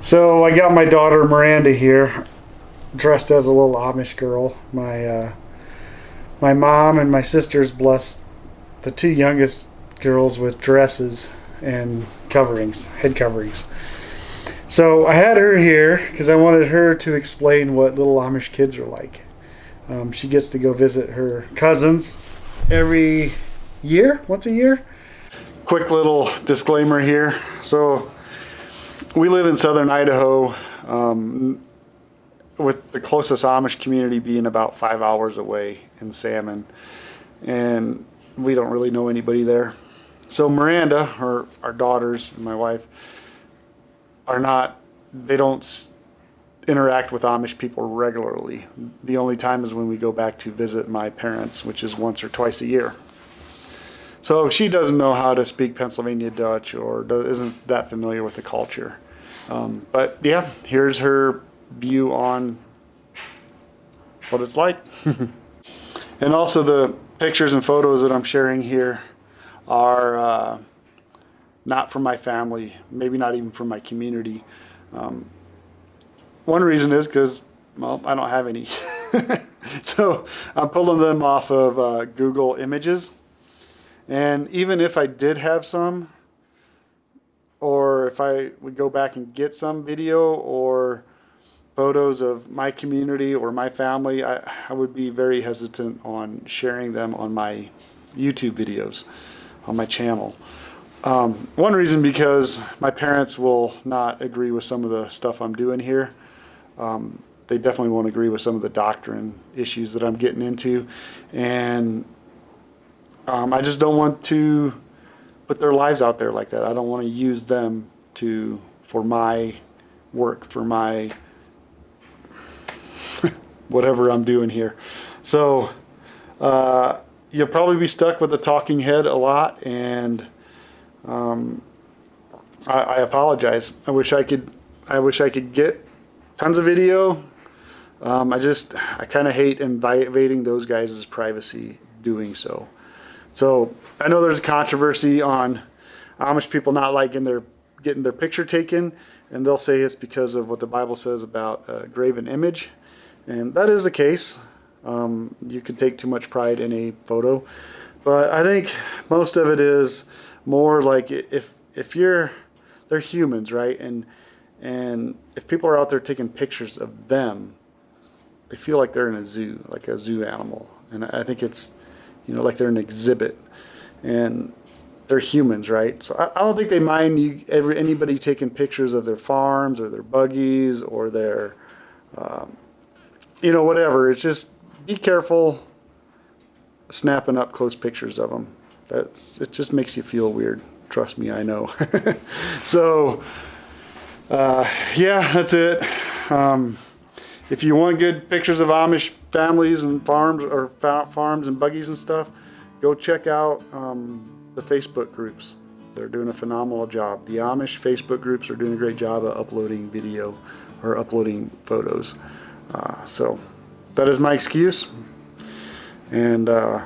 So I got my daughter Miranda here, dressed as a little Amish girl. My mom and my sisters blessed the two youngest girls with dresses and coverings, head coverings. So I had her here because I wanted her to explain what little Amish kids are like. She gets to go visit her cousins every year, once a year. Quick little disclaimer here. So we live in southern Idaho, with the closest Amish community being about 5 hours away in Salmon, and we don't really know anybody there. So Miranda, our daughters and my wife, they don't interact with Amish people regularly. The only time is when we go back to visit my parents, which is once or twice a year. So she doesn't know how to speak Pennsylvania Dutch or isn't that familiar with the culture. But yeah, here's her view on what it's like. And also the pictures and photos that I'm sharing here are not from my family, maybe not even from my community. One reason is because, well, I don't have any. So I'm pulling them off of Google Images. And even if I did have some, or if I would go back and get some video or photos of my community or my family, I would be very hesitant on sharing them on my YouTube videos, on my channel. One reason because my parents will not agree with some of the stuff I'm doing here. They definitely won't agree with some of the doctrine issues that I'm getting into. And I just don't want to put their lives out there like that. I don't want to use them for my work, for my whatever I'm doing here. So you'll probably be stuck with a talking head a lot, and I apologize. I wish I could get tons of video. I kind of hate invading those guys' privacy doing so. So I know there's controversy on Amish people not liking getting their picture taken, and they'll say it's because of what the Bible says about a graven image, and that is the case. You can take too much pride in a photo, but I think most of it is more like they're humans, right? And if people are out there taking pictures of them, they feel like they're in a zoo, like a zoo animal, and I think it's, like they're an exhibit, and they're humans, right? So I don't think they mind anybody taking pictures of their farms or their buggies or their, whatever. It's just be careful snapping up close pictures of them. It just makes you feel weird. Trust me, I know. So, yeah, that's it. If you want good pictures of Amish families and farms, or farms and buggies and stuff, go check out the Facebook groups. They're doing a phenomenal job. The Amish Facebook groups are doing a great job of uploading video or uploading photos. So that is my excuse. And I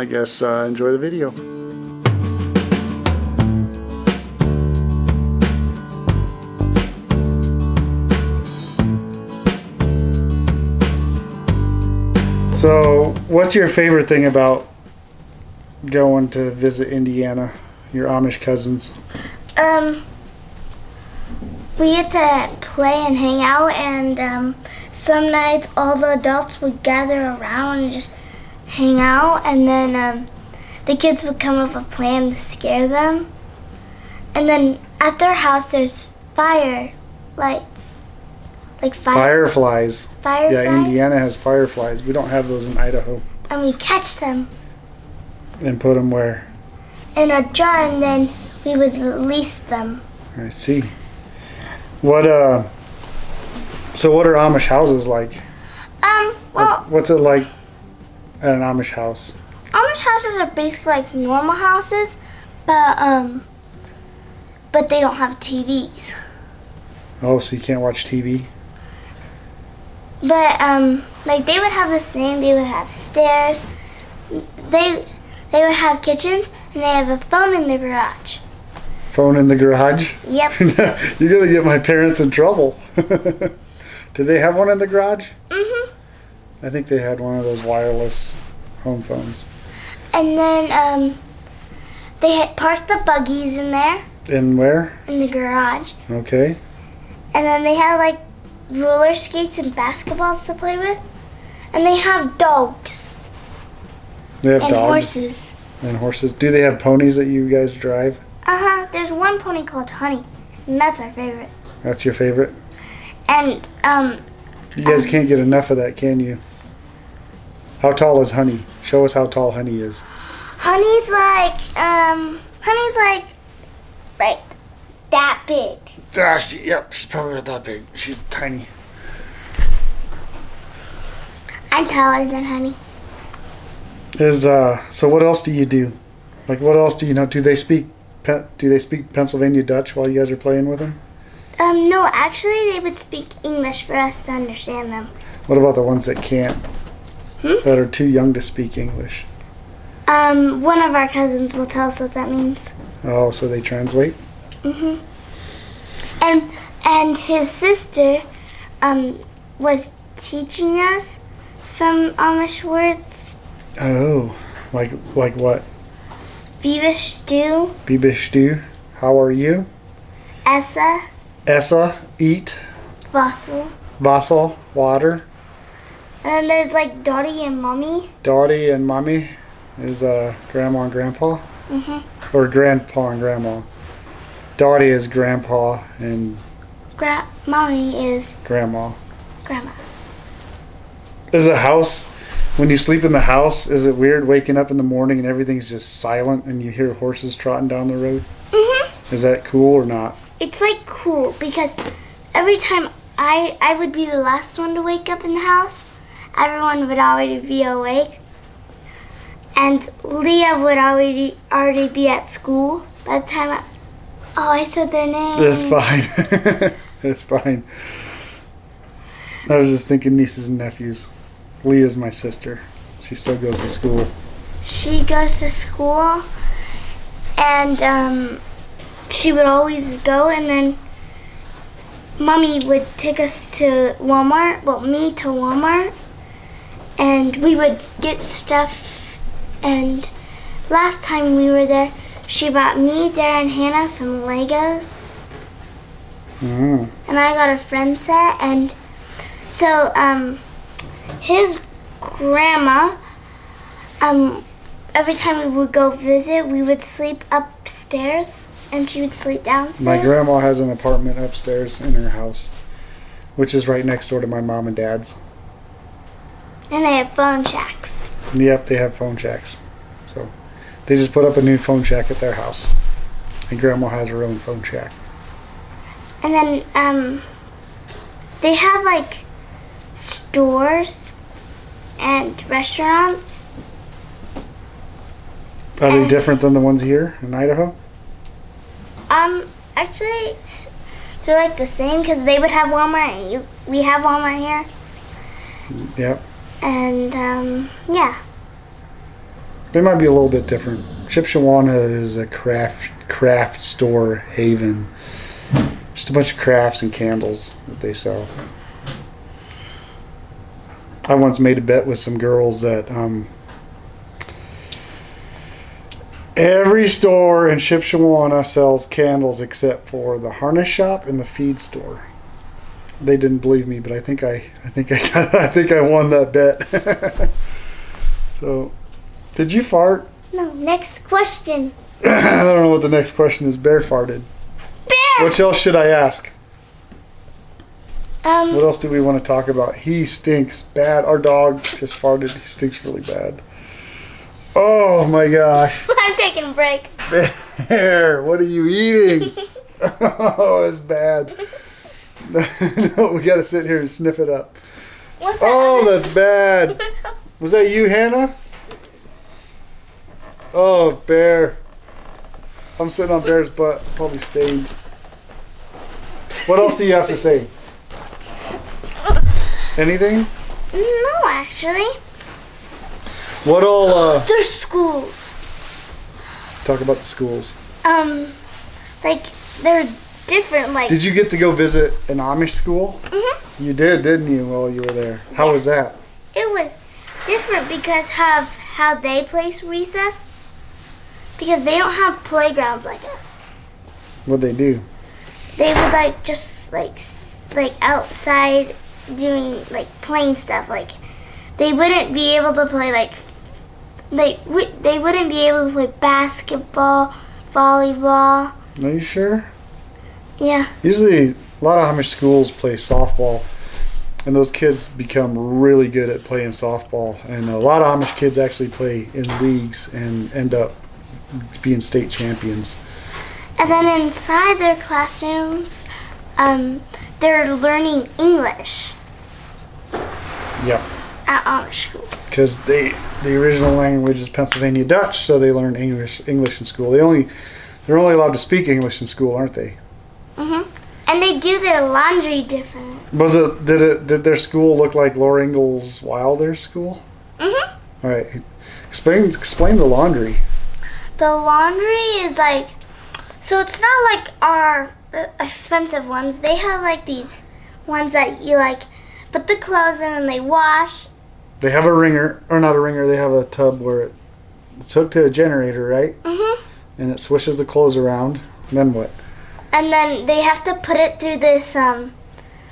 guess enjoy the video. So, what's your favorite thing about going to visit Indiana, your Amish cousins? We get to play and hang out, and some nights all the adults would gather around and just hang out, and then the kids would come up with a plan to scare them. And then at their house there's fire lights. Like Fireflies. Fireflies? Yeah, Indiana has fireflies. We don't have those in Idaho. And we catch them. And put them where? In a jar, and then we would release them. I see. So what are Amish houses like? Well, what's it like at an Amish house? Amish houses are basically like normal houses, but they don't have TVs. Oh, so you can't watch TV? But like they would have the same. They would have stairs. They would have kitchens, and they have a phone in the garage. Phone in the garage? Yep. You're going to get my parents in trouble. Did they have one in the garage? Mhm. I think they had one of those wireless home phones. And then they had parked the buggies in there. In where? In the garage. Okay. And then they had like roller skates and basketballs to play with. And they have dogs. They have and dogs horses. and horses. Do they have ponies that you guys drive? There's one pony called Honey, and that's our favorite. That's your favorite? And You guys can't get enough of that, can you? How tall is Honey? Show us how tall Honey is. Honey's like that big. Yep, she's probably not that big. She's tiny. I'm taller than Honey. So what else do you do? Like, what else do you know? Do they speak Pennsylvania Dutch while you guys are playing with them? No, actually they would speak English for us to understand them. What about the ones that can't? That are too young to speak English? One of our cousins will tell us what that means. Oh, so they translate? Mhm. And his sister was teaching us some Amish words. Oh, like what? Vivish stew, Bibish do. How are you? Essa, Essa, eat. Vassal. Vassal, water. And then there's like Dottie and Mommy. Dottie and Mommy is Grandma and Grandpa? Mhm. Or Grandpa and Grandma. Dottie is Grandpa and Mommy is Grandma. Grandma. Is a house, when you sleep in the house, is it weird waking up in the morning and everything's just silent and you hear horses trotting down the road? Mhm. Is that cool or not? It's like cool because every time I would be the last one to wake up in the house, everyone would already be awake. And Leah would already be at school by the time I said their name. That's fine. It's fine. I was just thinking nieces and nephews. Leah's my sister. She still goes to school. She goes to school and she would always go, and then Mommy would take us to Walmart, well, me to Walmart, and we would get stuff. And last time we were there, she bought me, Dara, and Hannah some Legos. Mm. And I got a friend set. And so his grandma, every time we would go visit, we would sleep upstairs and she would sleep downstairs. My grandma has an apartment upstairs in her house, which is right next door to my mom and dad's. And they have phone shacks. Yep, they have phone shacks. So they just put up a new phone shack at their house. And Grandma has her own phone shack. And then they have like stores and restaurants. Are they different than the ones here in Idaho? Actually, they're like the same because they would have Walmart and we have Walmart here. Yep. And yeah. They might be a little bit different. Shipshewana is a craft store haven. Just a bunch of crafts and candles that they sell. I once made a bet with some girls that every store in Shipshewana sells candles except for the harness shop and the feed store. They didn't believe me, but I think I won that bet. So, did you fart? No, next question. I don't know what the next question is. Bear farted. Bear! What else should I ask? What else do we want to talk about? He stinks bad. Our dog just farted. He stinks really bad. Oh my gosh. I'm taking a break. Bear, what are you eating? Oh, it's bad. No, we gotta sit here and sniff it up. What's that? Oh, that's bad. Was that you, Hannah? Oh, Bear. I'm sitting on Bear's butt. Probably stained. What else do you have to say? Anything? No, actually. What all, There's schools. talk about the schools. like they're different. Like, Did you get to go visit an Amish school? You did, didn't you, while you were there? How was that? it was different because of how they place recess. Because they don't have playgrounds like us. What'd they do? They would like just like outside doing like playing stuff. Like they wouldn't be able to play they wouldn't be able to play basketball, volleyball. Are you sure? Yeah. Usually, a lot of Amish schools play softball, and those kids become really good at playing softball. And a lot of Amish kids actually play in leagues and end up being state champions. And then inside their classrooms, they're learning English Yep. at Amish schools. Because the original language is Pennsylvania Dutch, so they learn English in school. They're only allowed to speak English in school, aren't they? And they do their laundry different. Did their school look like Laura Ingalls Wilder's school? All right, explain the laundry. The laundry is like, so it's not like our expensive ones. They have like these ones that you like put the clothes in and they wash. They have a wringer, or not a wringer. They have a tub where it's hooked to a generator, right? And it swishes the clothes around. Then what? And then they have to put it through this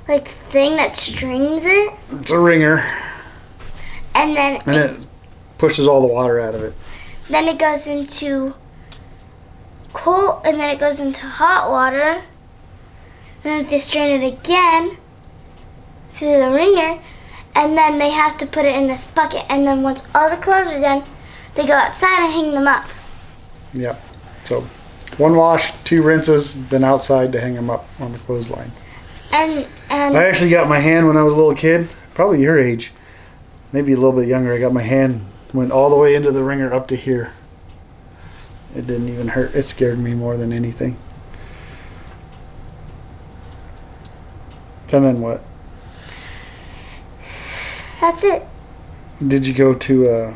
like thing that strings it. It's a wringer, And then it pushes all the water out of it. then it goes into cold, and then it goes into hot water. And then they strain it again through the wringer, and then they have to put it in this bucket. And then once all the clothes are done, they go outside and hang them up. Yep. So, one wash, 2 rinses, then outside to hang them up on the clothesline. And I actually got my hand when I was a little kid, probably your age, maybe a little bit younger. I got my hand, went all the way into the wringer up to here. It didn't even hurt. It scared me more than anything. And then what? that's it. Did you go to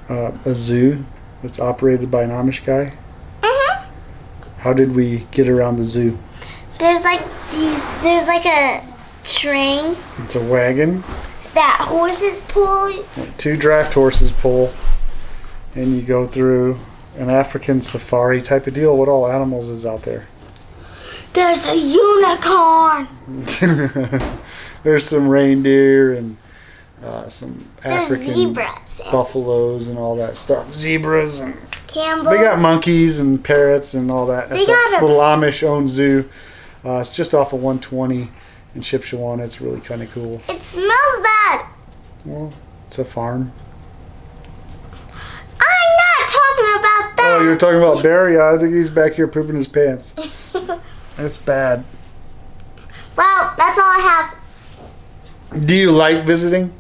a zoo that's operated by an Amish guy? How did we get around the zoo? There's like a train It's a wagon. that horses pull. 2 draft horses pull, and you go through an African safari type of deal. What all animals is out there? There's a unicorn. There's some reindeer and some There's African zebras. And buffaloes and all that stuff. Zebras, and Campbell. they got monkeys and parrots and all that. They At got that a- little Amish owned zoo. It's just off of 120 in Shipshewana. It's really kind of cool. It smells bad. Well, it's a farm. I'm not talking about that. Oh, you were talking about Barry? Yeah, I think he's back here pooping his pants. It's bad. Well, that's all I have. Do you like visiting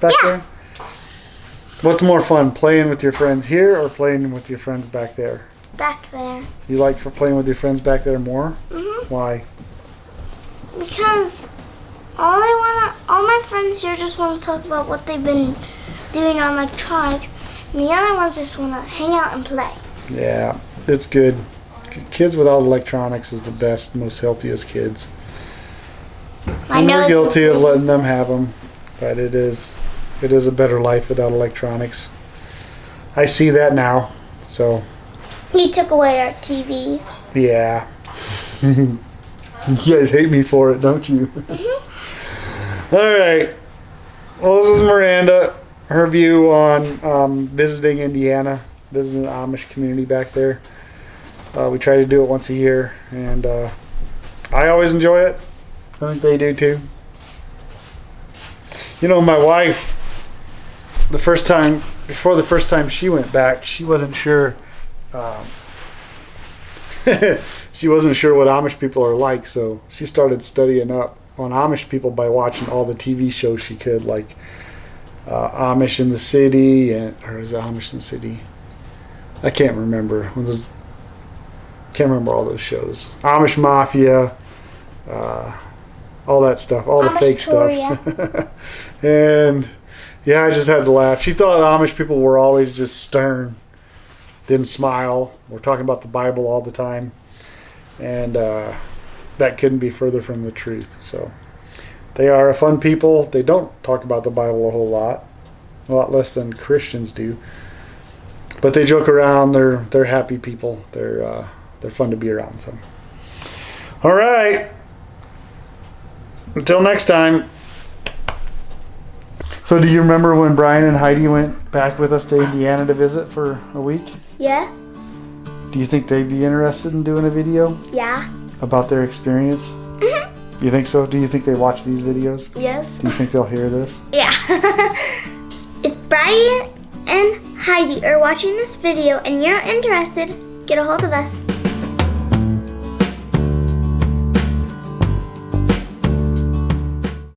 back Yeah. there? What's more fun, playing with your friends here or playing with your friends back there? Back there. You like for playing with your friends back there more? Why? Because all my friends here just want to talk about what they've been doing on electronics, and the other ones just want to hang out and play. Yeah, it's good. Kids without electronics is the best, most healthiest kids. My And we're nose guilty was of letting them have them, but it is a better life without electronics. I see that now, so He took away our TV. yeah. You guys hate me for it, don't you? All right. Well, this is Miranda. Her view on visiting Indiana, visiting the Amish community back there. We try to do it once a year, and I always enjoy it. I think they do too. You know, my wife, before the first time she went back, she wasn't sure. She wasn't sure what Amish people are like, so she started studying up on Amish people by watching all the TV shows she could, like Amish in the City, or is it Amish in the City? I can't remember. Can't remember all those shows. Amish Mafia, all that stuff, all the Amish fake stuff. And yeah, I just had to laugh. She thought Amish people were always just stern, didn't smile. We're talking about the Bible all the time. and that couldn't be further from the truth. So they are a fun people. They don't talk about the Bible a lot less than Christians do. But they joke around. They're happy people. They're fun to be around. So, all right. Until next time. So, do you remember when Brian and Heidi went back with us to Indiana to visit for a week? Yeah. Do you think they'd be interested in doing a video Yeah. about their experience? Mm-hmm. You think so? Do you think they watch these videos? Yes. Do you think they'll hear this? Yeah. If Brian and Heidi are watching this video and you're interested, get a hold of us.